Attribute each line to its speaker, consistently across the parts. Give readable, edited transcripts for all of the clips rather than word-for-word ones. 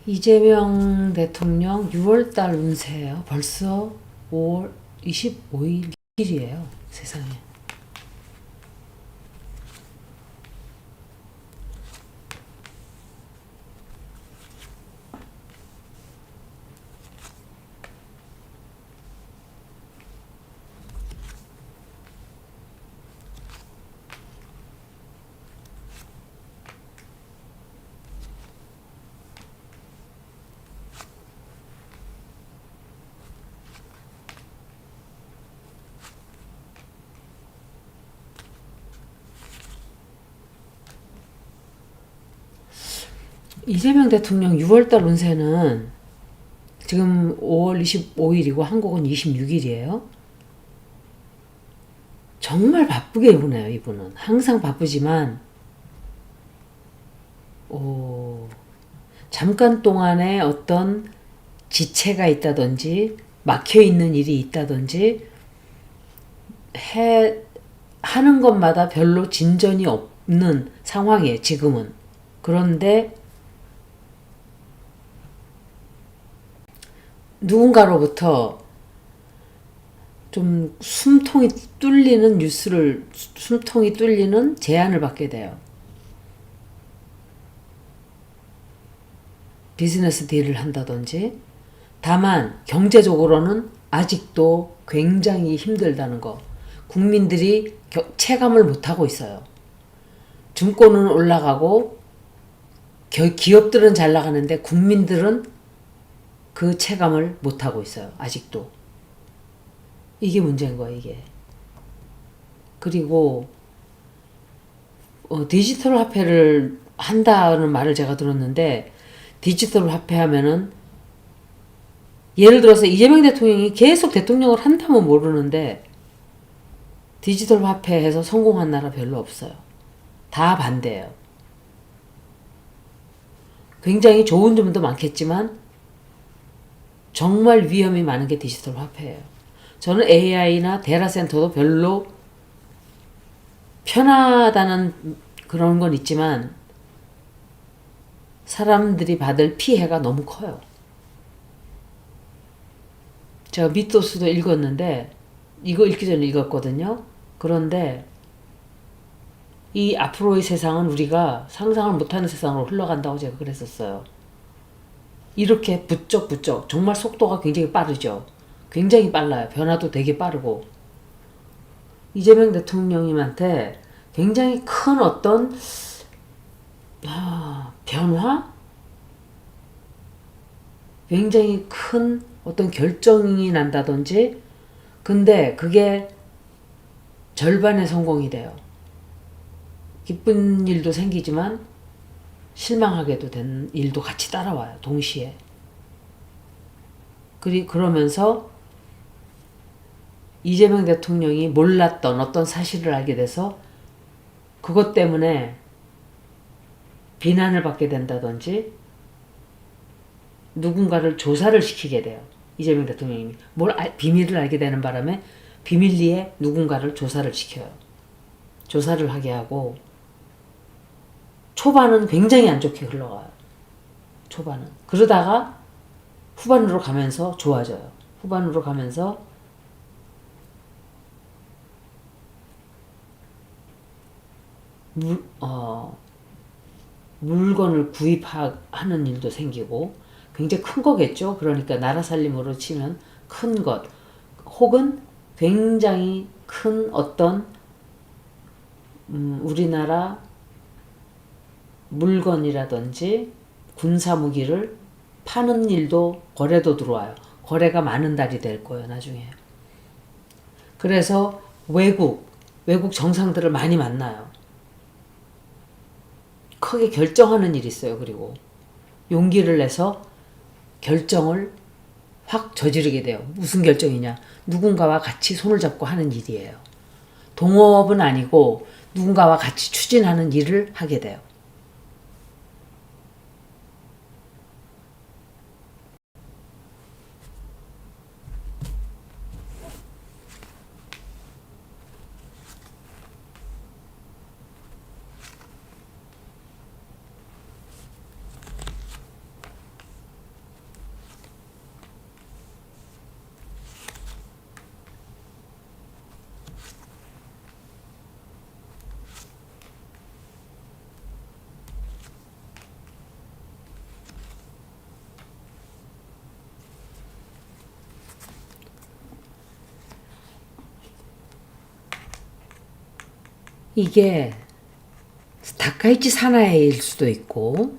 Speaker 1: 이재명 대통령 6월달 운세예요. 벌써 5월 25일이에요. 세상에. 이재명 대통령 6월달 운세는 지금 5월 25일이고 한국은 26일이에요. 정말 바쁘게 보내요, 이분은. 항상 바쁘지만 잠깐 동안에 어떤 지체가 있다든지 막혀있는 일이 있다든지 하는 것마다 별로 진전이 없는 상황이에요, 지금은. 그런데 누군가로부터 좀 숨통이 뚫리는 제안을 받게 돼요. 비즈니스 딜을 한다든지. 다만 경제적으로는 아직도 굉장히 힘들다는 거. 국민들이 체감을 못하고 있어요. 증권은 올라가고 기업들은 잘 나가는데 국민들은 그 체감을 못하고 있어요. 아직도. 이게 문제인 거예요, 이게. 그리고 디지털 화폐를 한다는 말을 제가 들었는데, 디지털 화폐 하면은 예를 들어서 이재명 대통령이 계속 대통령을 한다면 모르는데 디지털 화폐에서 성공한 나라 별로 없어요. 다 반대예요. 굉장히 좋은 점도 많겠지만 정말 위험이 많은 게 디지털 화폐예요. 저는 AI나 데이터 센터도 별로 편하다는 그런 건 있지만 사람들이 받을 피해가 너무 커요. 제가 미토스도 읽었는데 이거 읽기 전에 읽었거든요. 그런데 이 앞으로의 세상은 우리가 상상을 못하는 세상으로 흘러간다고 제가 그랬었어요. 이렇게 부쩍부쩍 정말 속도가 굉장히 빠르죠. 굉장히 빨라요. 변화도 되게 빠르고. 이재명 대통령님한테 굉장히 큰 어떤 변화? 굉장히 큰 어떤 결정이 난다든지. 근데 그게 절반의 성공이 돼요. 기쁜 일도 생기지만 실망하게도 된 일도 같이 따라와요. 동시에. 그러면서 이재명 대통령이 몰랐던 어떤 사실을 알게 돼서 그것 때문에 비난을 받게 된다든지 누군가를 조사를 시키게 돼요. 이재명 대통령이 비밀을 알게 되는 바람에 비밀리에 누군가를 조사를 시켜요. 조사를 하게 하고 초반은 굉장히 안 좋게 흘러가요. 초반은. 그러다가 후반으로 가면서 좋아져요. 후반으로 가면서 물건을 구입하는 일도 생기고 굉장히 큰 거겠죠. 그러니까 나라 살림으로 치면 큰 것 혹은 굉장히 큰 어떤 우리나라 물건이라든지 군사무기를 파는 일도 거래도 들어와요. 거래가 많은 달이 될 거예요. 나중에. 그래서 외국 정상들을 많이 만나요. 크게 결정하는 일이 있어요. 그리고 용기를 내서 결정을 확 저지르게 돼요. 무슨 결정이냐. 누군가와 같이 손을 잡고 하는 일이에요. 동업은 아니고 누군가와 같이 추진하는 일을 하게 돼요. 이게 다카이치 사나이일 수도 있고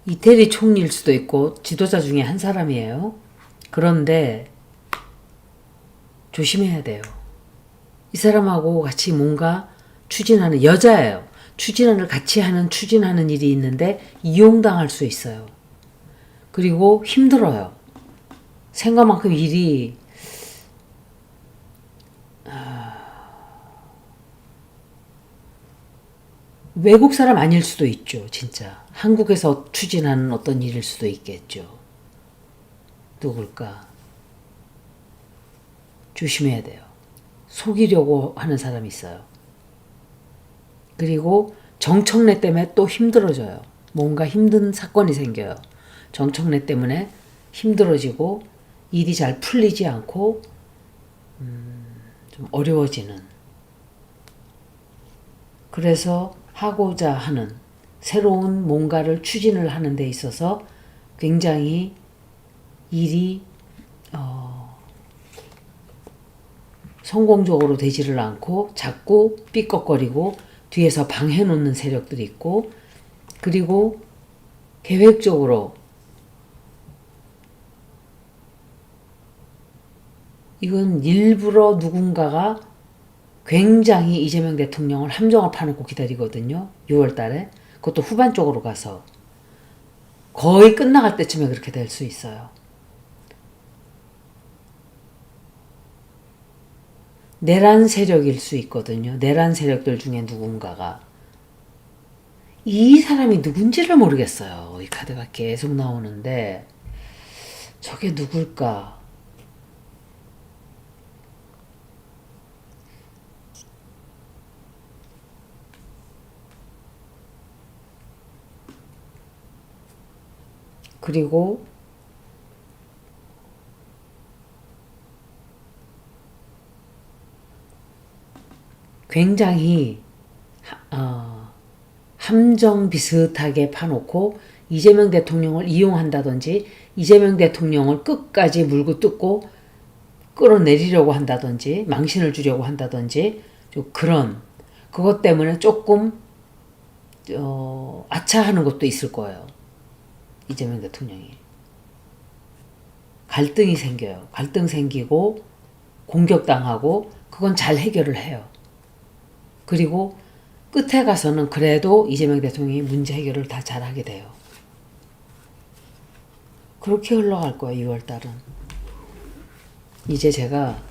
Speaker 1: 이태리 총리일 수도 있고 지도자 중에 한 사람이에요. 그런데 조심해야 돼요. 이 사람하고 같이 뭔가 추진하는 여자예요. 추진하는 일이 있는데 이용당할 수 있어요. 그리고 힘들어요. 생각만큼 일이 외국 사람 아닐 수도 있죠. 진짜 한국에서 추진하는 어떤 일일 수도 있겠죠. 누굴까? 조심해야 돼요. 속이려고 하는 사람이 있어요. 그리고 정청래 때문에 또 힘들어져요. 뭔가 힘든 사건이 생겨요. 정청래 때문에 힘들어지고 일이 잘 풀리지 않고 좀 어려워지는. 그래서 하고자 하는 새로운 뭔가를 추진을 하는 데 있어서 굉장히 일이 성공적으로 되지를 않고 자꾸 삐걱거리고 뒤에서 방해놓는 세력들이 있고, 그리고 계획적으로 이건 일부러 누군가가 굉장히 이재명 대통령을 함정을 파놓고 기다리거든요. 6월 달에. 그것도 후반 쪽으로 가서. 거의 끝나갈 때쯤에 그렇게 될 수 있어요. 내란 세력일 수 있거든요. 내란 세력들 중에 누군가가. 이 사람이 누군지를 모르겠어요. 이 카드가 계속 나오는데 저게 누굴까? 그리고 굉장히 함정 비슷하게 파놓고 이재명 대통령을 이용한다든지 이재명 대통령을 끝까지 물고 뜯고 끌어내리려고 한다든지 망신을 주려고 한다든지 좀 그런 그것 때문에 조금 아차하는 것도 있을 거예요. 이재명 대통령이. 갈등이 생겨요. 갈등 생기고 공격당하고 그건 잘 해결을 해요. 그리고 끝에 가서는 그래도 이재명 대통령이 문제 해결을 다 잘하게 돼요. 그렇게 흘러갈 거예요. 6월달은. 이제 제가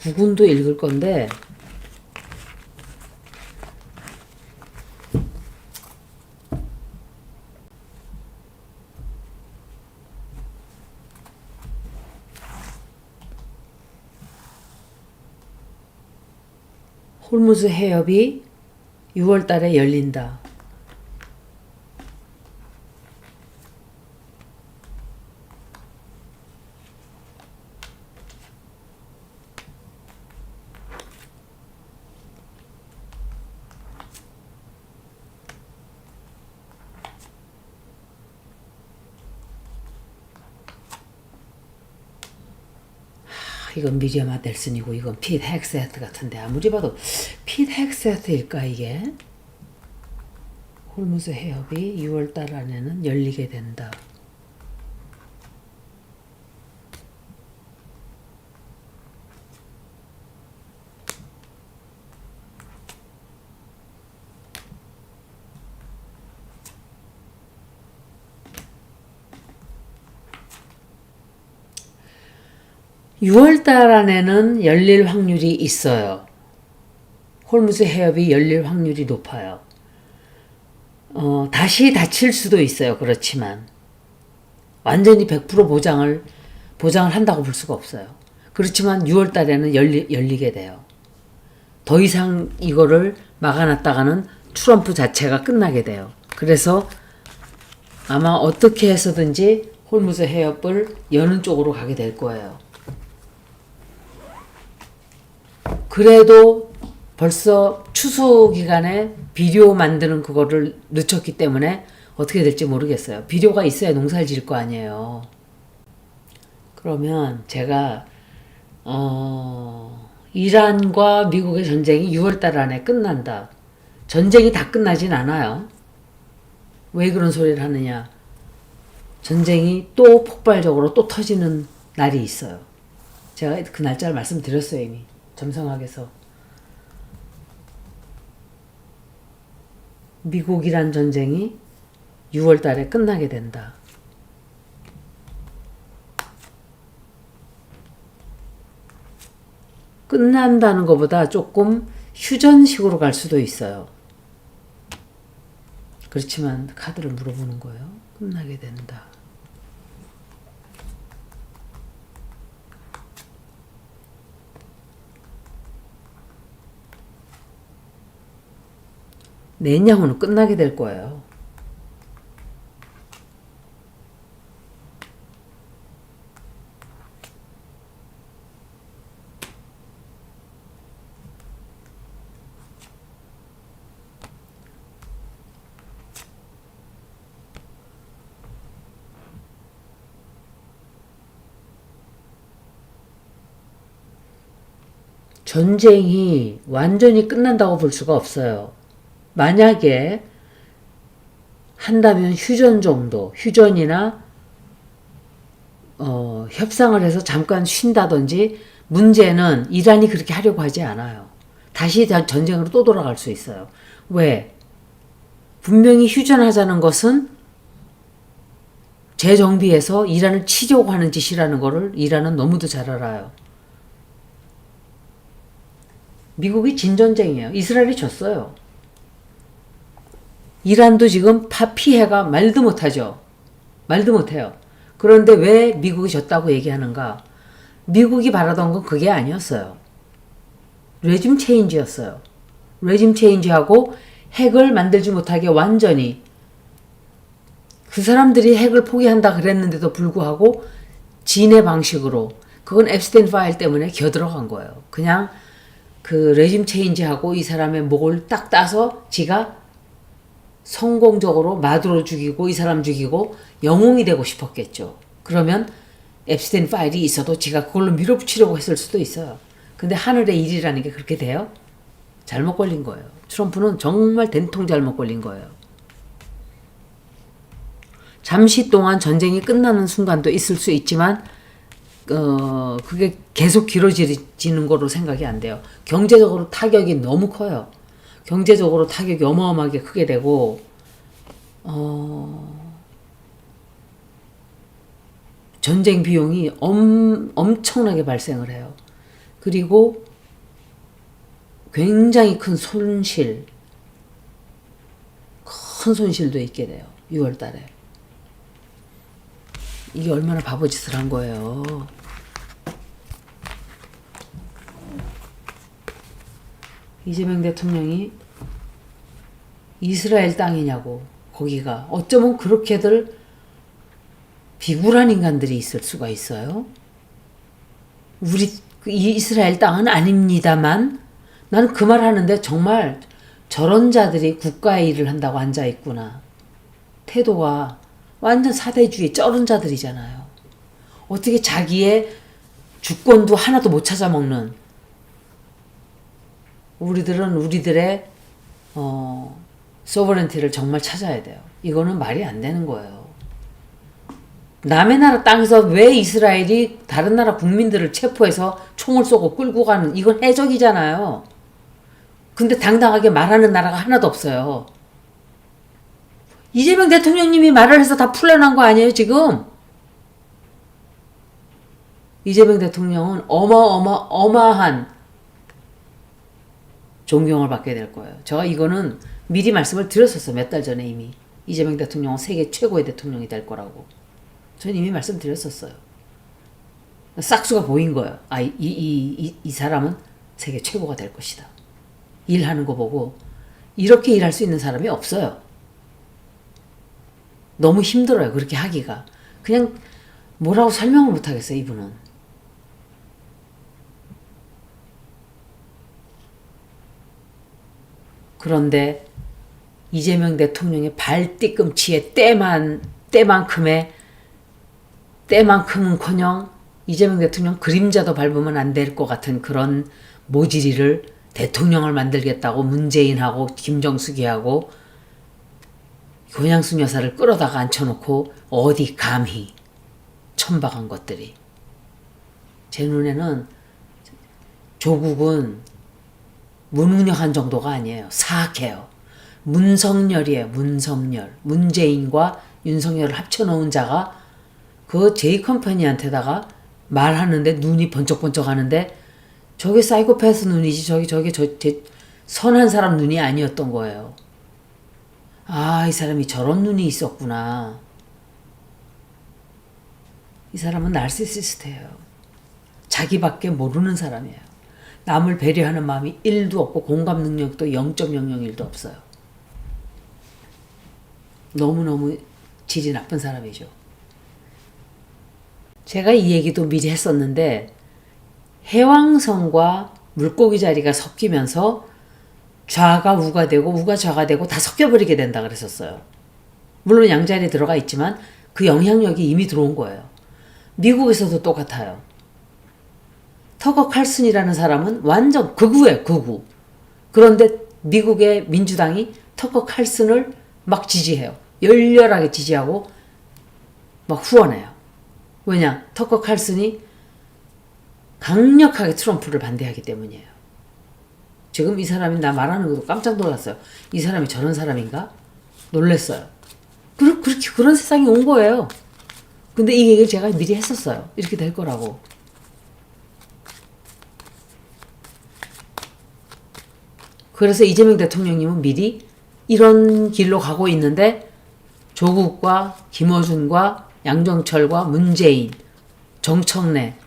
Speaker 1: 구군도 읽을 건데 홀무즈 해협이 6월 달에 열린다. 이건 미리엄 아델슨이고 이건 핏 헥세트 같은데 아무리 봐도 핏 헥세트일까 이게? 홀무즈 해협이 6월달 안에는 열리게 된다. (6월달) 안에는 열릴 확률이 있어요. 홀무즈 해협이 열릴 확률이 높아요. 다시 닫힐 수도 있어요. 그렇지만 완전히 100% 보장을 한다고 볼 수가 없어요. 그렇지만 6월 달에는 열리게 돼요. 더 이상 이거를 막아놨다가는 트럼프 자체가 끝나게 돼요. 그래서 아마 어떻게 해서든지 홀무즈 해협을 여는 쪽으로 가게 될 거예요. 그래도 벌써 추수 기간에 비료 만드는 그거를 늦췄기 때문에 어떻게 될지 모르겠어요. 비료가 있어야 농사를 지을 거 아니에요. 그러면 제가 이란과 미국의 전쟁이 6월달 안에 끝난다. 전쟁이 다 끝나진 않아요. 왜 그런 소리를 하느냐. 전쟁이 또 폭발적으로 또 터지는 날이 있어요. 제가 그 날짜를 말씀드렸어요, 이미. 점성학에서. 미국-이란 전쟁이 6월 달에 끝나게 된다. 끝난다는 것보다 조금 휴전식으로 갈 수도 있어요. 그렇지만 카드를 물어보는 거예요. 끝나게 된다. 내년은 끝나게 될 거예요. 전쟁이 완전히 끝난다고 볼 수가 없어요. 만약에 한다면 휴전 정도, 휴전이나 협상을 해서 잠깐 쉰다든지. 문제는 이란이 그렇게 하려고 하지 않아요. 다시 전쟁으로 또 돌아갈 수 있어요. 왜? 분명히 휴전하자는 것은 재정비해서 이란을 치려고 하는 짓이라는 것을 이란은 너무도 잘 알아요. 미국이 진 전쟁이에요. 이스라엘이 졌어요. 이란도 지금 피해가 말도 못하죠. 말도 못해요. 그런데 왜 미국이 졌다고 얘기하는가? 미국이 바라던 건 그게 아니었어요. 레짐 체인지였어요. 레짐 체인지하고 핵을 만들지 못하게 완전히, 그 사람들이 핵을 포기한다 그랬는데도 불구하고 진의 방식으로, 그건 앱스테인 파일 때문에 겨들어간 거예요. 그냥 그 레짐 체인지하고 이 사람의 목을 딱 따서 지가 성공적으로 마두로 죽이고 이 사람 죽이고 영웅이 되고 싶었겠죠. 그러면 앱스테인 파일이 있어도 지가 그걸로 밀어붙이려고 했을 수도 있어요. 근데 하늘의 일이라는 게 그렇게 돼요? 잘못 걸린 거예요. 트럼프는 정말 된통 잘못 걸린 거예요. 잠시 동안 전쟁이 끝나는 순간도 있을 수 있지만 그게 계속 길어지는 거로 생각이 안 돼요. 경제적으로 타격이 너무 커요. 경제적으로 타격이 어마어마하게 크게 되고 전쟁 비용이 엄청나게 발생을 해요. 그리고 굉장히 큰 손실도 있게 돼요. 6월 달에. 이게 얼마나 바보짓을 한 거예요. 이재명 대통령이 이스라엘 땅이냐고, 거기가. 어쩌면 그렇게들 비굴한 인간들이 있을 수가 있어요. 이 이스라엘 땅은 아닙니다만, 나는 그 말 하는데 정말 저런 자들이 국가의 일을 한다고 앉아있구나. 태도가 완전 사대주의 쩔은 자들이잖아요. 어떻게 자기의 주권도 하나도 못 찾아먹는, 우리들은 우리들의 소버런티를 정말 찾아야 돼요. 이거는 말이 안 되는 거예요. 남의 나라 땅에서 왜 이스라엘이 다른 나라 국민들을 체포해서 총을 쏘고 끌고 가는, 이건 해적이잖아요. 근데 당당하게 말하는 나라가 하나도 없어요. 이재명 대통령님이 말을 해서 다 풀려난 거 아니에요, 지금? 이재명 대통령은 어마어마한 존경을 받게 될 거예요. 제가 이거는 미리 말씀을 드렸었어요. 몇 달 전에 이미. 이재명 대통령은 세계 최고의 대통령이 될 거라고. 저는 이미 말씀드렸었어요. 싹수가 보인 거예요. 이 사람은 세계 최고가 될 것이다. 일하는 거 보고 이렇게 일할 수 있는 사람이 없어요. 너무 힘들어요. 그렇게 하기가. 그냥 뭐라고 설명을 못 하겠어요. 이분은. 그런데 이재명 대통령의 발 뒤꿈치에 때만큼은커녕 이재명 대통령 그림자도 밟으면 안 될 것 같은 그런 모질이를 대통령을 만들겠다고 문재인하고 김정숙이하고 권양숙 여사를 끌어다가 앉혀놓고 어디 감히 천박한 것들이. 제 눈에는 조국은 무능력한 정도가 아니에요. 사악해요. 문성열이에요. 문성열. 문재인과 윤석열을 합쳐놓은 자가 그 제이컴퍼니한테다가 말하는데 눈이 번쩍번쩍 하는데 저게 사이코패스 눈이지 저게 선한 사람 눈이 아니었던 거예요. 아, 이 사람이 저런 눈이 있었구나. 이 사람은 나르시시스트예요. 자기밖에 모르는 사람이에요. 남을 배려하는 마음이 1도 없고 공감 능력도 0.001도 없어요. 너무너무 질이 나쁜 사람이죠. 제가 이 얘기도 미리 했었는데 해왕성과 물고기 자리가 섞이면서 좌가 우가 되고 우가 좌가 되고 다 섞여버리게 된다 그랬었어요. 물론 양자리에 들어가 있지만 그 영향력이 이미 들어온 거예요. 미국에서도 똑같아요. 터거 칼슨이라는 사람은 완전 극우예요. 극우. 그런데 미국의 민주당이 터거 칼슨을 막 지지해요. 열렬하게 지지하고 막 후원해요. 왜냐? 터거 칼슨이 강력하게 트럼프를 반대하기 때문이에요. 지금 이 사람이 나 말하는 것도 깜짝 놀랐어요. 이 사람이 저런 사람인가? 놀랬어요. 그렇게 그런 세상이 온 거예요. 근데 이 얘기를 제가 미리 했었어요. 이렇게 될 거라고. 그래서 이재명 대통령님은 미리 이런 길로 가고 있는데 조국과 김어준과 양정철과 문재인, 정청래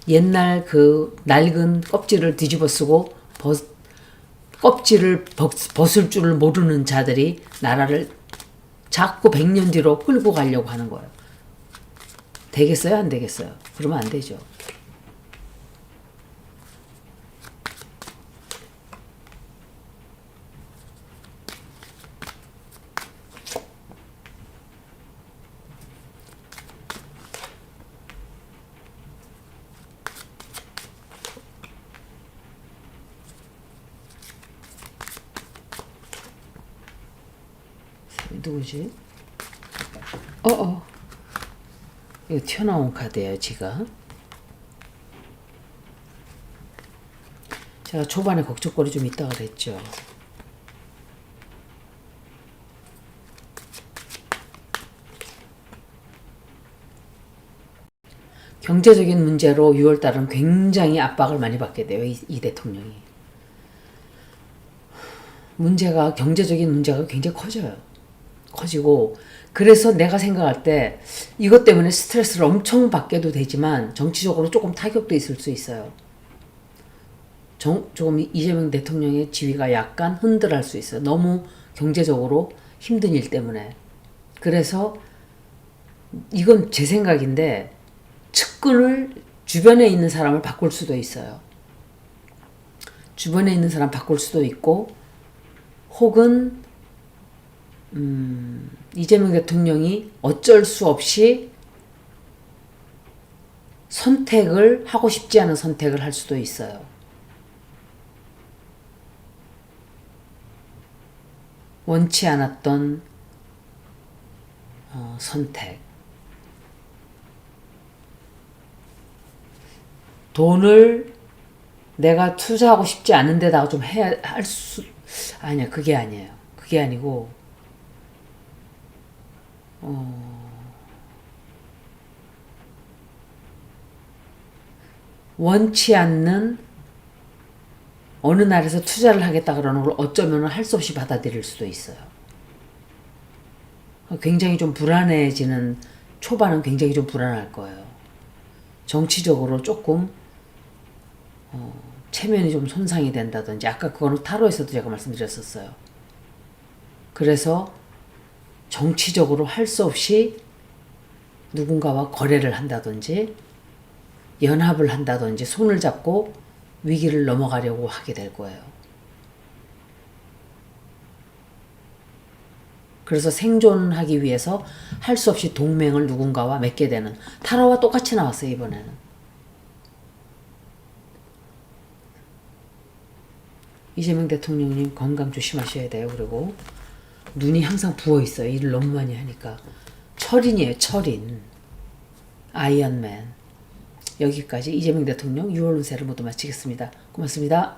Speaker 1: 옛날 그 낡은 껍질을 뒤집어 쓰고 껍질을 벗을 줄을 모르는 자들이 나라를 자꾸 100년 뒤로 끌고 가려고 하는 거예요. 되겠어요? 안 되겠어요? 그러면 안 되죠. 누구지? 이거 튀어나온 카드예요, 지가. 제가 초반에 걱정거리 좀 있다가 그랬죠. 경제적인 문제로 6월달은 굉장히 압박을 많이 받게 돼요, 이 대통령이. 경제적인 문제가 굉장히 커지고 그래서 내가 생각할 때 이것 때문에 스트레스를 엄청 받게도 되지만 정치적으로 조금 타격도 있을 수 있어요. 조금 이재명 대통령의 지위가 약간 흔들할 수 있어요. 너무 경제적으로 힘든 일 때문에. 그래서 이건 제 생각인데 측근을 주변에 있는 사람을 바꿀 수도 있어요. 주변에 있는 사람 바꿀 수도 있고 혹은 이재명 대통령이 어쩔 수 없이 선택을 하고 싶지 않은 선택을 할 수도 있어요. 원치 않았던 선택. 돈을 내가 투자하고 싶지 않은 데다가 좀 아니야, 그게 아니에요. 그게 아니고 원치 않는 어느 날에서 투자를 하겠다 그러는 걸 어쩌면 할 수 없이 받아들일 수도 있어요. 굉장히 좀 불안해지는 초반은 굉장히 좀 불안할 거예요. 정치적으로 조금 체면이 좀 손상이 된다든지 아까 그거는 타로에서도 제가 말씀드렸었어요. 그래서 정치적으로 할 수 없이 누군가와 거래를 한다든지 연합을 한다든지 손을 잡고 위기를 넘어가려고 하게 될 거예요. 그래서 생존하기 위해서 할 수 없이 동맹을 누군가와 맺게 되는 타로와 똑같이 나왔어요, 이번에는. 이재명 대통령님 건강 조심하셔야 돼요. 그리고 눈이 항상 부어 있어요. 일을 너무 많이 하니까. 철인이에요. 철인. 아이언맨. 여기까지 이재명 대통령 6월 운세를 모두 마치겠습니다. 고맙습니다.